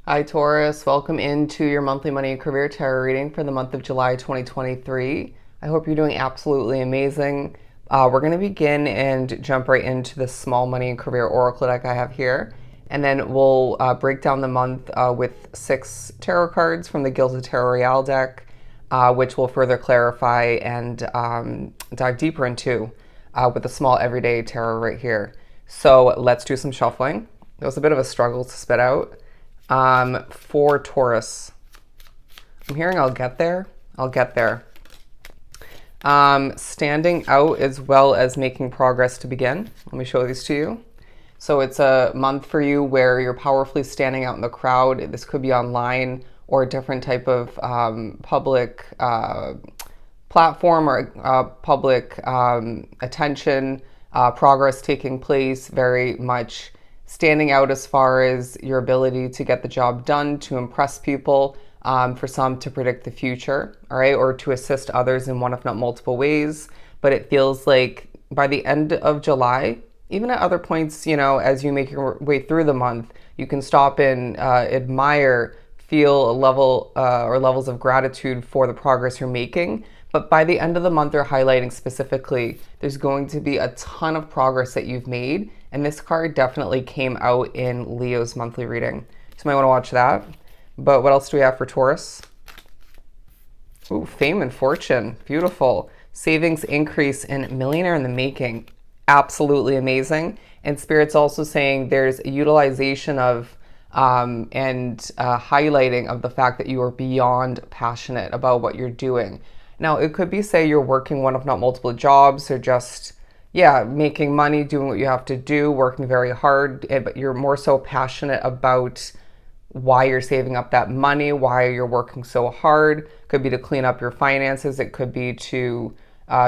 Hi Taurus, welcome into your monthly money and career tarot reading for the month of July 2023. I hope you're doing absolutely amazing. We're going to begin and jump right into the small money and career oracle deck I have here. And then we'll break down the month with 6 tarot cards from the Gilded Tarot Royale deck, which will further clarify and dive deeper into with a small everyday tarot right here. So let's do some shuffling. It was a bit of a struggle to spit out. For Taurus, I'm hearing I'll get there. I'll get there. Standing out as well as making progress to begin. Let me show these to you. So it's a month for you where you're powerfully standing out in the crowd. This could be online or a different type of public platform or public attention, progress taking place, very much standing out as far as your ability to get the job done, to impress people, for some to predict the future, all right, or to assist others in one if not multiple ways. But it feels like by the end of July, even at other points, as you make your way through the month, you can stop and admire, feel a level or levels of gratitude for the progress you're making. But by the end of the month, they're highlighting specifically, there's going to be a ton of progress that you've made. And this card definitely came out in Leo's monthly reading. So you might want to watch that. But what else do we have for Taurus? Ooh, fame and fortune. Beautiful. Savings increase in millionaire in the making. Absolutely amazing. And Spirit's also saying there's a utilization of and highlighting of the fact that you are beyond passionate about what you're doing. Now, it could be, say, you're working one if not multiple jobs or just, making money, doing what you have to do, working very hard, but you're more so passionate about why you're saving up that money, why you're working so hard. Could be to clean up your finances. It could be to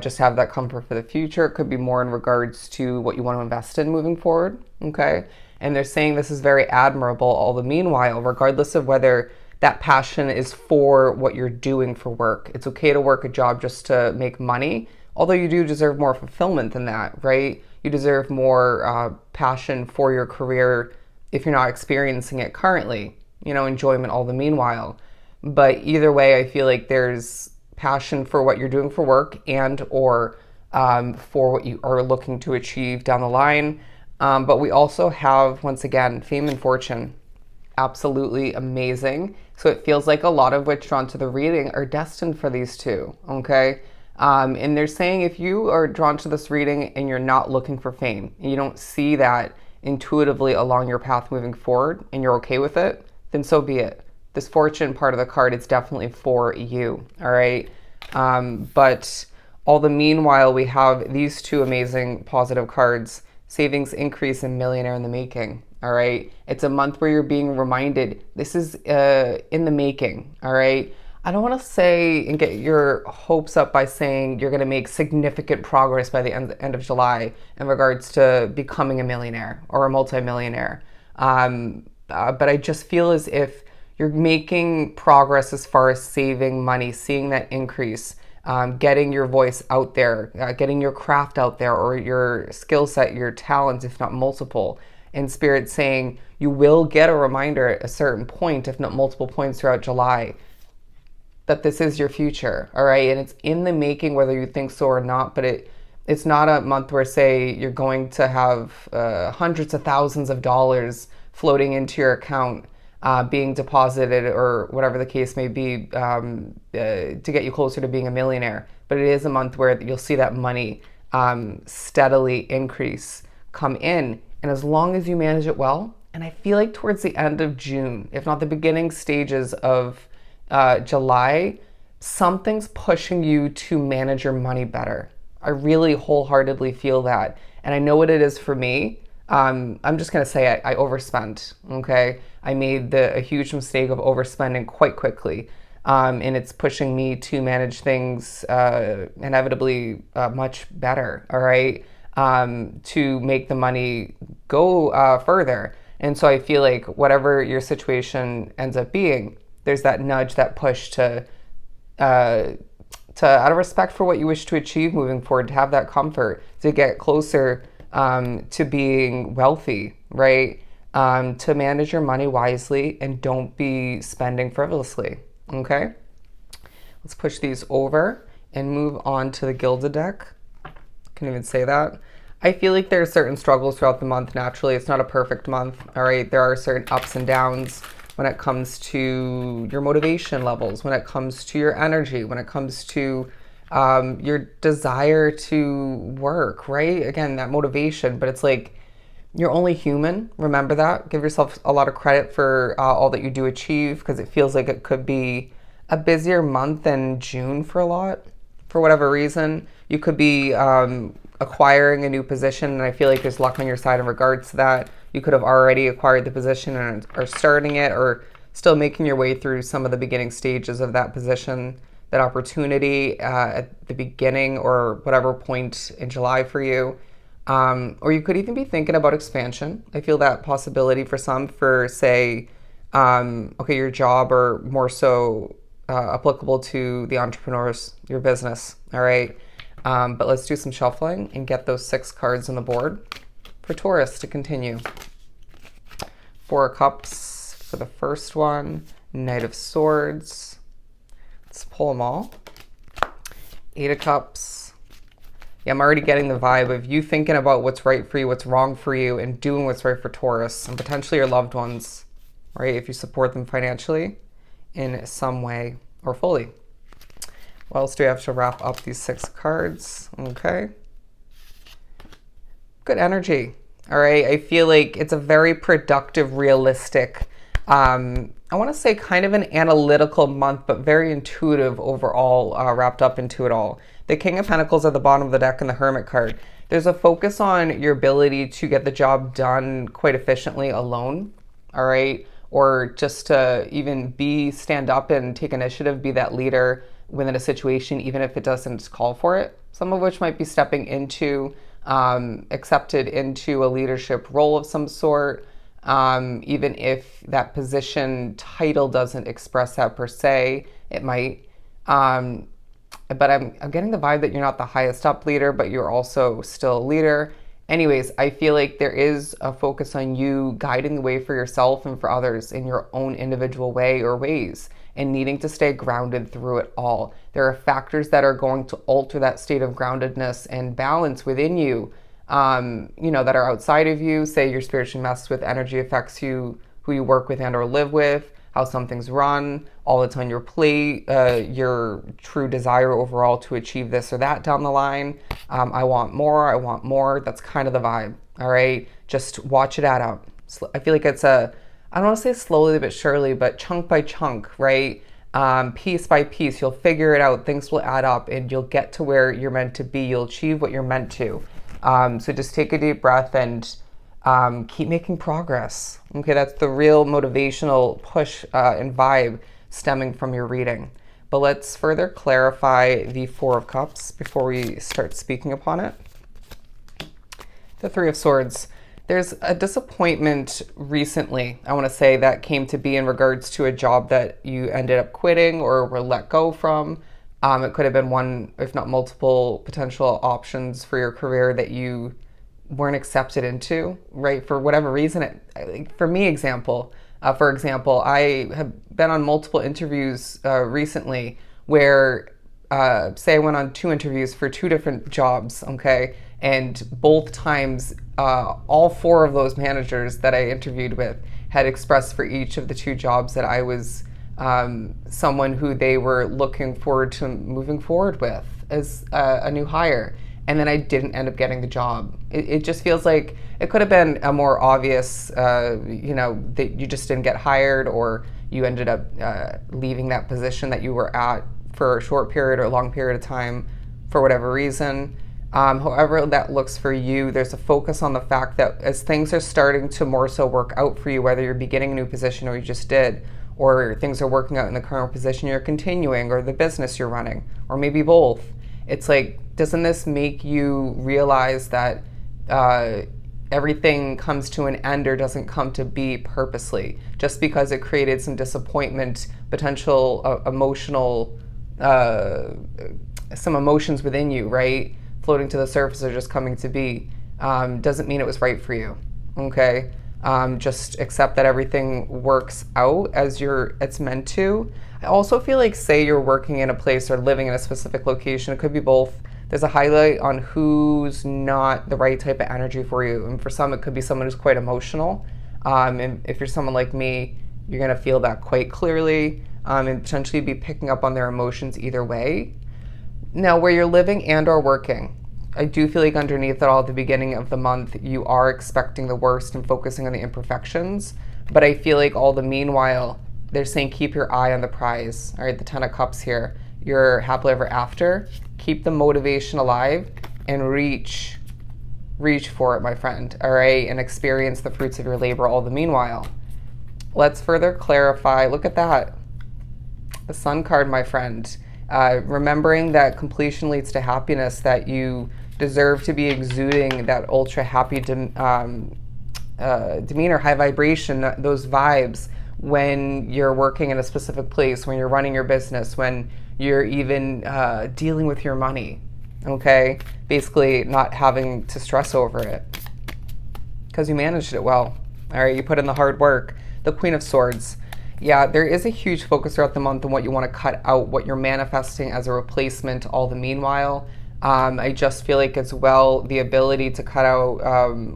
just have that comfort for the future. It could be more in regards to what you want to invest in moving forward, okay? And they're saying this is very admirable, all the meanwhile, regardless of whether that passion is for what you're doing for work. It's okay to work a job just to make money, although you do deserve more fulfillment than that, right? You deserve more passion for your career if you're not experiencing it currently, enjoyment all the meanwhile. But either way, I feel like there's passion for what you're doing for work and or for what you are looking to achieve down the line. But we also have, once again, fame and fortune. Absolutely amazing. So it feels like a lot of what's drawn to the reading are destined for these two, okay? And they're saying if you are drawn to this reading and you're not looking for fame, and you don't see that intuitively along your path moving forward, and you're okay with it, then so be it. This fortune part of the card is definitely for you, all right? But all the meanwhile, we have these two amazing positive cards, savings increase and millionaire in the making. All right. It's a month where you're being reminded this is in the making. All right. I don't want to say and get your hopes up by saying you're going to make significant progress by the end of July in regards to becoming a millionaire or a multimillionaire. But I just feel as if you're making progress as far as saving money, seeing that increase, getting your voice out there, getting your craft out there or your skill set, your talents, if not multiple. And Spirit saying you will get a reminder at a certain point, if not multiple points throughout July, that this is your future, all right? And it's in the making, whether you think so or not, but it's not a month where, say, you're going to have hundreds of thousands of dollars floating into your account, being deposited or whatever the case may be to get you closer to being a millionaire. But it is a month where you'll see that money steadily increase, come in. And as long as you manage it well, and I feel like towards the end of June, if not the beginning stages of July, something's pushing you to manage your money better. I really wholeheartedly feel that. And I know what it is for me. I'm just going to say I overspent, okay? I made a huge mistake of overspending quite quickly. And it's pushing me to manage things inevitably much better, all right? To make the money go further. And so I feel like whatever your situation ends up being, there's that nudge, that push to out of respect for what you wish to achieve moving forward, to have that comfort, to get closer to being wealthy, right? to manage your money wisely and don't be spending frivolously. Okay? Let's push these over and move on to the Gilded deck. Can't even say that. I feel like there are certain struggles throughout the month naturally. It's not a perfect month, all right? There are certain ups and downs when it comes to your motivation levels, when it comes to your energy, when it comes to your desire to work, right? Again, that motivation, but it's like you're only human. Remember that. Give yourself a lot of credit for all that you do achieve, because it feels like it could be a busier month than June for a lot. For whatever reason, you could be acquiring a new position, and I feel like there's luck on your side in regards to that. You could have already acquired the position and are starting it, or still making your way through some of the beginning stages of that position, that opportunity at the beginning or whatever point in July for you. Or you could even be thinking about expansion. I feel that possibility for some, for say, okay, your job, or more so applicable to the entrepreneurs, your business. All right. But let's do some shuffling and get those 6 cards on the board for Taurus to continue. 4 of Cups for the first one. Knight of Swords. Let's pull them all. 8 of Cups. Yeah, I'm already getting the vibe of you thinking about what's right for you, what's wrong for you, and doing what's right for Taurus and potentially your loved ones, right? If you support them financially in some way or fully. What else do we have to wrap up these 6 cards? Okay. Good energy. All right. I feel like it's a very productive, realistic, I want to say kind of an analytical month, but very intuitive overall, wrapped up into it all. The King of Pentacles at the bottom of the deck and the Hermit card. There's a focus on your ability to get the job done quite efficiently alone. All right. Or just to even stand up and take initiative, be that leader within a situation, even if it doesn't call for it. Some of which might be stepping into, accepted into a leadership role of some sort, even if that position title doesn't express that per se, it might. But I'm getting the vibe that you're not the highest up leader, but you're also still a leader. Anyways, I feel like there is a focus on you guiding the way for yourself and for others in your own individual way or ways, and needing to stay grounded through it all. There are factors that are going to alter that state of groundedness and balance within you, that are outside of you. Say you're spiritually messed with, energy affects you, who you work with and or live with, how some things run, all that's on your plate, your true desire overall to achieve this or that down the line. I want more. That's kind of the vibe. All right. Just watch it add up. I feel like it's I don't want to say slowly but surely, but chunk by chunk, right? Piece by piece, you'll figure it out. Things will add up and you'll get to where you're meant to be. You'll achieve what you're meant to. So just take a deep breath and keep making progress. Okay, that's the real motivational push and vibe stemming from your reading. But let's further clarify the 4 of Cups before we start speaking upon it. The 3 of Swords. There's a disappointment recently, I want to say, that came to be in regards to a job that you ended up quitting or were let go from. It could have been one, if not multiple, potential options for your career that you weren't accepted into, right? For whatever reason. For example, I have been on multiple interviews recently where, say I went on 2 interviews for 2 different jobs, okay? And both times, all 4 of those managers that I interviewed with had expressed for each of the 2 jobs that I was someone who they were looking forward to moving forward with as a new hire. And then I didn't end up getting the job. It just feels like it could have been a more obvious, that you just didn't get hired, or you ended up leaving that position that you were at for a short period or a long period of time for whatever reason. However that looks for you, there's a focus on the fact that as things are starting to more so work out for you, whether you're beginning a new position or you just did, or things are working out in the current position you're continuing, or the business you're running, or maybe both. It's like, doesn't this make you realize that everything comes to an end or doesn't come to be purposely, just because it created some disappointment, potential emotional, some emotions within you, right? Floating to the surface or just coming to be, doesn't mean it was right for you, okay? Just accept that everything works out as it's meant to. I also feel like, say you're working in a place or living in a specific location, it could be both. There's a highlight on who's not the right type of energy for you. And for some, it could be someone who's quite emotional. And if you're someone like me, you're going to feel that quite clearly, and potentially be picking up on their emotions either way. Now, where you're living and or working, I do feel like underneath it all, at the beginning of the month, you are expecting the worst and focusing on the imperfections. But I feel like all the meanwhile, they're saying keep your eye on the prize. All right, the Ten of Cups here. Your happily ever after. Keep the motivation alive and reach for it, my friend. All right, and experience the fruits of your labor all the meanwhile. Let's further clarify. Look at that. The Sun card, my friend. Remembering that completion leads to happiness, that you deserve to be exuding that ultra happy demeanor, high vibration, those vibes when you're working in a specific place, when you're running your business, when you're even dealing with your money, okay? Basically not having to stress over it because you managed it well, all right? You put in the hard work. The Queen of Swords. Yeah, there is a huge focus throughout the month on what you want to cut out, what you're manifesting as a replacement all the meanwhile. I just feel like as well, the ability to cut out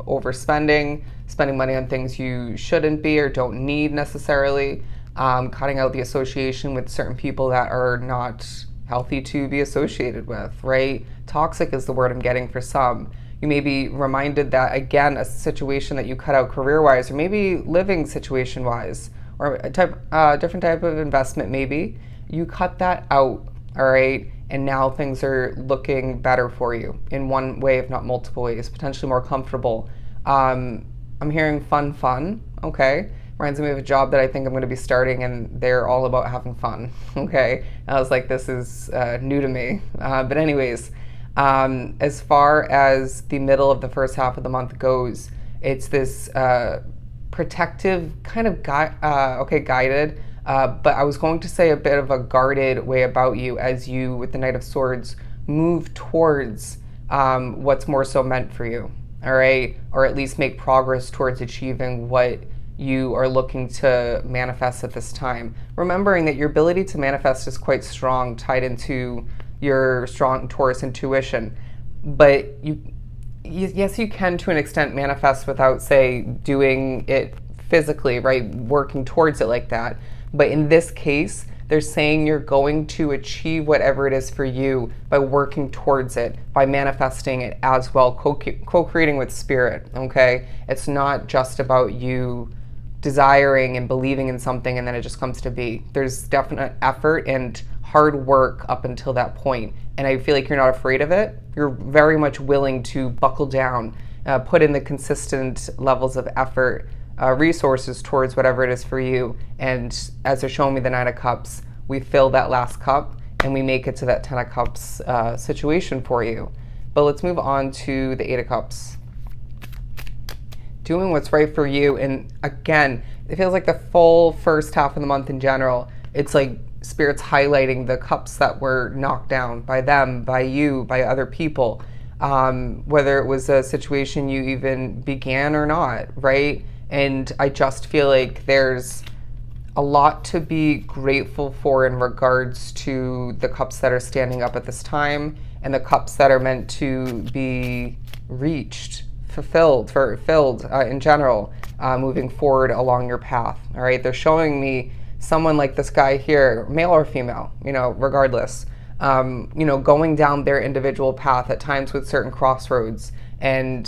overspending, spending money on things you shouldn't be or don't need necessarily, cutting out the association with certain people that are not healthy to be associated with, right? Toxic is the word I'm getting for some. You may be reminded that, again, a situation that you cut out career-wise or maybe living situation-wise or a different type of investment maybe, you cut that out, all right? And now things are looking better for you in one way, if not multiple ways, potentially more comfortable. I'm hearing fun, okay? Reminds me of a job that I think I'm going to be starting, and they're all about having fun, okay? And I was like, this is new to me. But anyways, as far as the middle of the first half of the month goes, it's this protective kind of guided, but I was going to say a bit of a guarded way about you as you, with the Knight of Swords, move towards what's more so meant for you, all right? Or at least make progress towards achieving what you are looking to manifest at this time. Remembering that your ability to manifest is quite strong, tied into your strong Taurus intuition. But yes, you can to an extent manifest without, say, doing it physically, right? Working towards it like that. But in this case, they're saying you're going to achieve whatever it is for you by working towards it, by manifesting it as well, co-creating with spirit, okay? It's not just about you desiring and believing in something and then it just comes to be. There's definite effort and hard work up until that point. And I feel like you're not afraid of it. You're very much willing to buckle down, put in the consistent levels of effort, resources towards whatever it is for you. And as they're showing me the Nine of Cups, we fill that last cup and we make it to that Ten of Cups situation for you. But let's move on to the Eight of Cups. Doing what's right for you. And again, it feels like the full first half of the month in general, it's like Spirit's highlighting the cups that were knocked down by them, by you, by other people, whether it was a situation you even began or not, right? And I just feel like there's a lot to be grateful for in regards to the cups that are standing up at this time and the cups that are meant to be reached, filled in general, moving forward along your path. All right, they're showing me someone like this guy here, male or female, regardless, going down their individual path at times with certain crossroads. And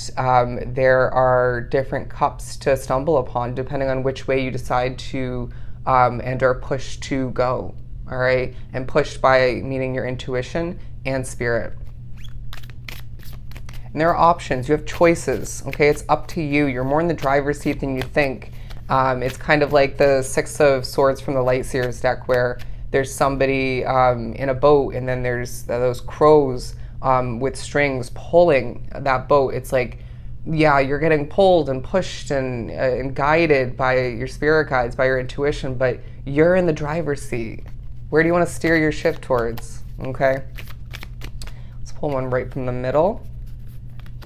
there are different cups to stumble upon depending on which way you decide to and are pushed to go. All right, and pushed by meaning your intuition and spirit. And there are options. You have choices, okay? It's up to you. You're more in the driver's seat than you think. It's kind of like the Six of Swords from the Light Seers deck where there's somebody in a boat and then there's those crows with strings pulling that boat. It's like, yeah, you're getting pulled and pushed and guided by your spirit guides, by your intuition, but you're in the driver's seat. Where do you want to steer your ship towards, okay? Let's pull one right from the middle.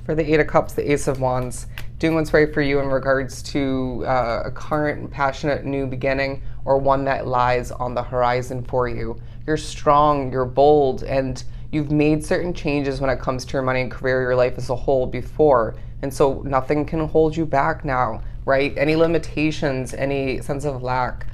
For the Eight of Cups, the Ace of Wands, doing what's right for you in regards to a current, passionate new beginning or one that lies on the horizon for you. You're strong, you're bold, and you've made certain changes when it comes to your money and career, your life as a whole before. And so nothing can hold you back now, right? Any limitations, any sense of lack,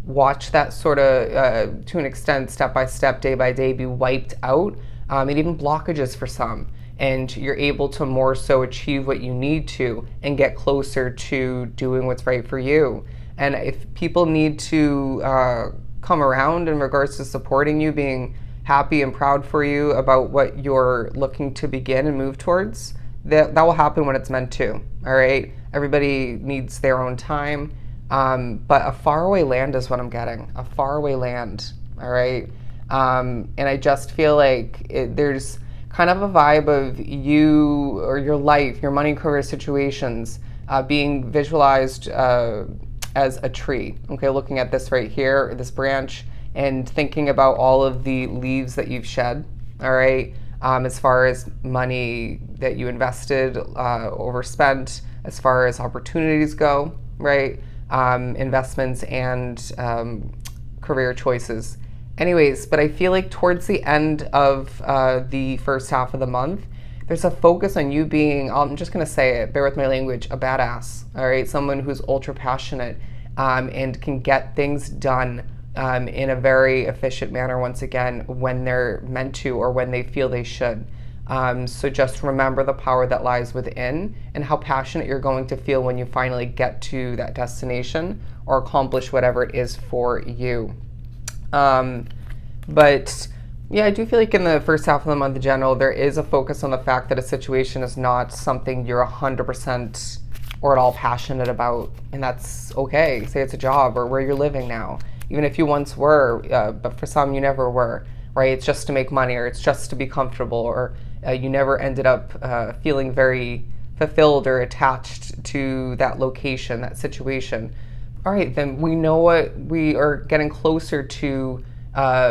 watch that sort of, to an extent, step by step, day by day, be wiped out, and even blockages for some. And you're able to more so achieve what you need to and get closer to doing what's right for you. And if people need to come around in regards to supporting you, being happy and proud for you about what you're looking to begin and move towards, that will happen when it's meant to. All right, everybody needs their own time, but a faraway land is what I'm getting. A faraway land. All right, and I just feel like there's kind of a vibe of you or your life, your money career situations being visualized as a tree. Okay, looking at this right here, this branch, and thinking about all of the leaves that you've shed. All right, as far as money that you invested, overspent, as far as opportunities go, right? Investments and career choices. Anyways, but I feel like towards the end of the first half of the month, there's a focus on you being, I'm just going to say it, bear with my language, a badass, all right? Someone who's ultra passionate and can get things done in a very efficient manner, once again, when they're meant to or when they feel they should. So just remember the power that lies within and how passionate you're going to feel when you finally get to that destination or accomplish whatever it is for you. But yeah, I do feel like in the first half of the month in general, there is a focus on the fact that a situation is not something you're 100% or at all passionate about. And that's okay. Say it's a job or where you're living now, even if you once were, but for some you never were, right? It's just to make money, or it's just to be comfortable, or you never ended up feeling very fulfilled or attached to that location, that situation. All right, then we know what we are getting closer to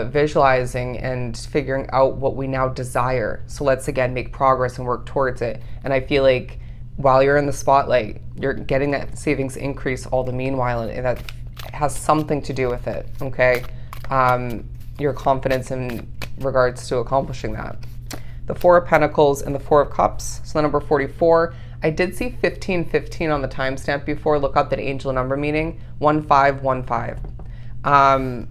visualizing and figuring out what we now desire. So let's again make progress and work towards it. And I feel like while you're in the spotlight, you're getting that savings increase all the meanwhile, and that has something to do with it, okay? Your confidence in regards to accomplishing that. The Four of Pentacles and the Four of Cups, so the number 44. I did see 1515 on the timestamp before. Look up that angel number meaning 1515.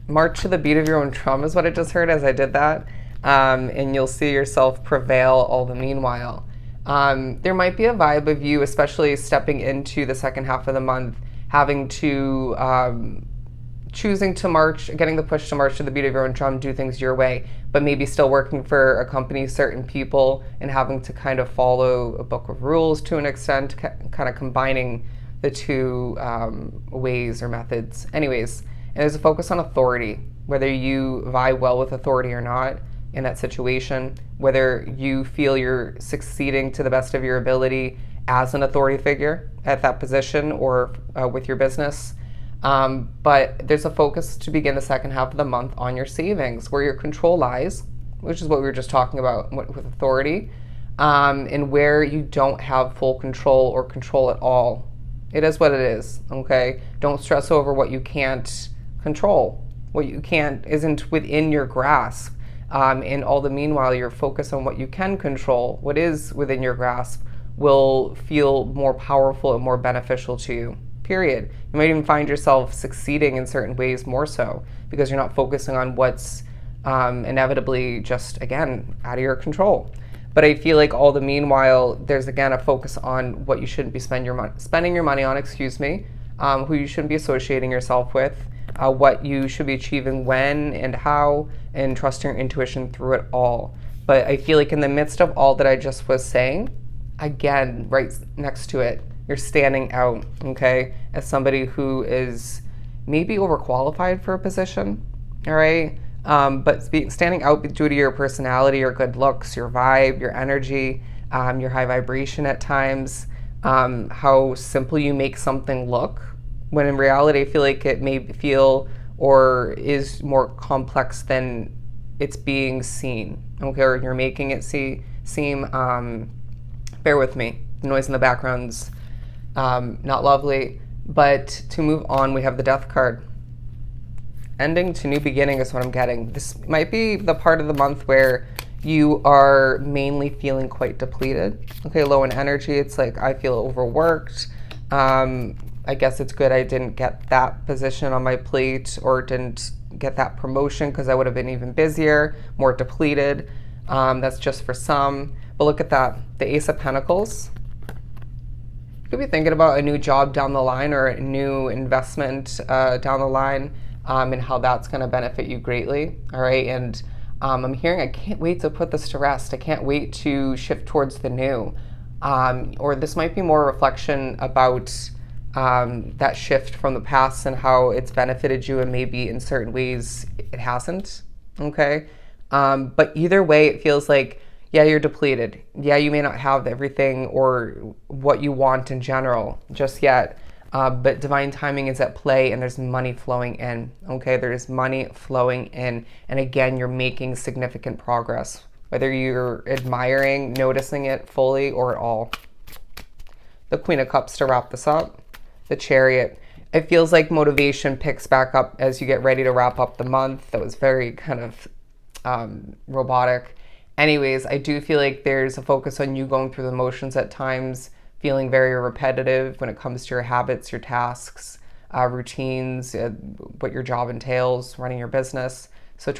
March to the beat of your own drum is what I just heard as I did that. And you'll see yourself prevail all the meanwhile. There might be a vibe of you, especially stepping into the second half of the month, having to choosing to march, getting the push to march to the beat of your own drum, do things your way, but maybe still working for a company, certain people, and having to kind of follow a book of rules to an extent, kind of combining the two ways or methods. Anyways, and there's a focus on authority, whether you vibe well with authority or not in that situation, whether you feel you're succeeding to the best of your ability as an authority figure at that position or with your business. But there's a focus to begin the second half of the month on your savings, where your control lies, which is what we were just talking about with authority, and where you don't have full control or control at all. It is what it is, okay? Don't stress over what you can't control. What you can't isn't within your grasp. And all the meanwhile, your focus on what you can control, what is within your grasp, will feel more powerful and more beneficial to you. Period. You might even find yourself succeeding in certain ways more so because you're not focusing on what's inevitably just, again, out of your control. But I feel like all the meanwhile, there's again a focus on what you shouldn't be spending your money on, who you shouldn't be associating yourself with, what you should be achieving when and how, and trusting your intuition through it all. But I feel like in the midst of all that I just was saying, again, right next to it, you're standing out, okay, as somebody who is maybe overqualified for a position, all right? But standing out due to your personality, your good looks, your vibe, your energy, your high vibration at times, how simple you make something look, when in reality I feel like it may feel or is more complex than it's being seen, okay, or you're making it seem, bear with me, the noise in the background's Not lovely. But to move on, we have the Death card. Ending to new beginning is what I'm getting. This might be the part of the month where you are mainly feeling quite depleted. Okay, low in energy. It's like I feel overworked. I guess it's good I didn't get that position on my plate or didn't get that promotion because I would have been even busier, more depleted. That's just for some. But look at that, the Ace of Pentacles. You could be thinking about a new job down the line or a new investment down the line, and how that's going to benefit you greatly. All right, and I'm hearing I can't wait to put this to rest. I can't wait to shift towards the new. Or this might be more a reflection about that shift from the past and how it's benefited you, and maybe in certain ways it hasn't. Okay, but either way, it feels like, yeah, you're depleted. Yeah, you may not have everything or what you want in general just yet, but divine timing is at play and there's money flowing in. Okay, there's money flowing in. And again, you're making significant progress, whether you're admiring, noticing it fully or at all. The Queen of Cups to wrap this up. The Chariot. It feels like motivation picks back up as you get ready to wrap up the month. That was very kind of robotic. Anyways, I do feel like there's a focus on you going through the motions at times, feeling very repetitive when it comes to your habits, your tasks, routines, what your job entails, running your business. So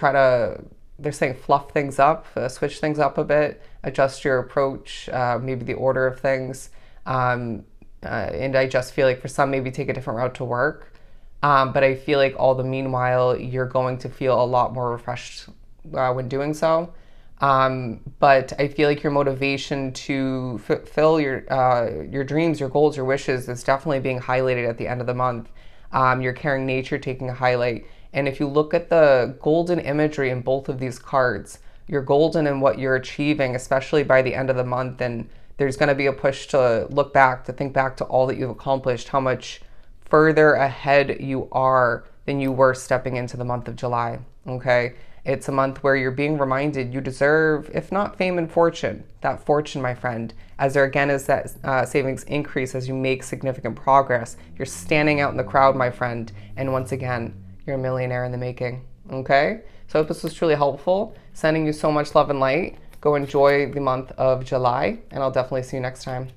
they're saying fluff things up, switch things up a bit, adjust your approach, maybe the order of things. And I just feel like for some, maybe take a different route to work. But I feel like all the meanwhile, you're going to feel a lot more refreshed when doing so. But I feel like your motivation to fulfill your dreams, your goals, your wishes is definitely being highlighted at the end of the month. Your caring nature taking a highlight. And if you look at the golden imagery in both of these cards, you're golden in what you're achieving, especially by the end of the month. And there's going to be a push to look back, to think back to all that you've accomplished, how much further ahead you are than you were stepping into the month of July. Okay. It's a month where you're being reminded you deserve, if not fame and fortune, that fortune, my friend, as there again is that savings increase as you make significant progress. You're standing out in the crowd, my friend, and once again, you're a millionaire in the making, okay? So I hope this was truly helpful. Sending you so much love and light. Go enjoy the month of July, and I'll definitely see you next time.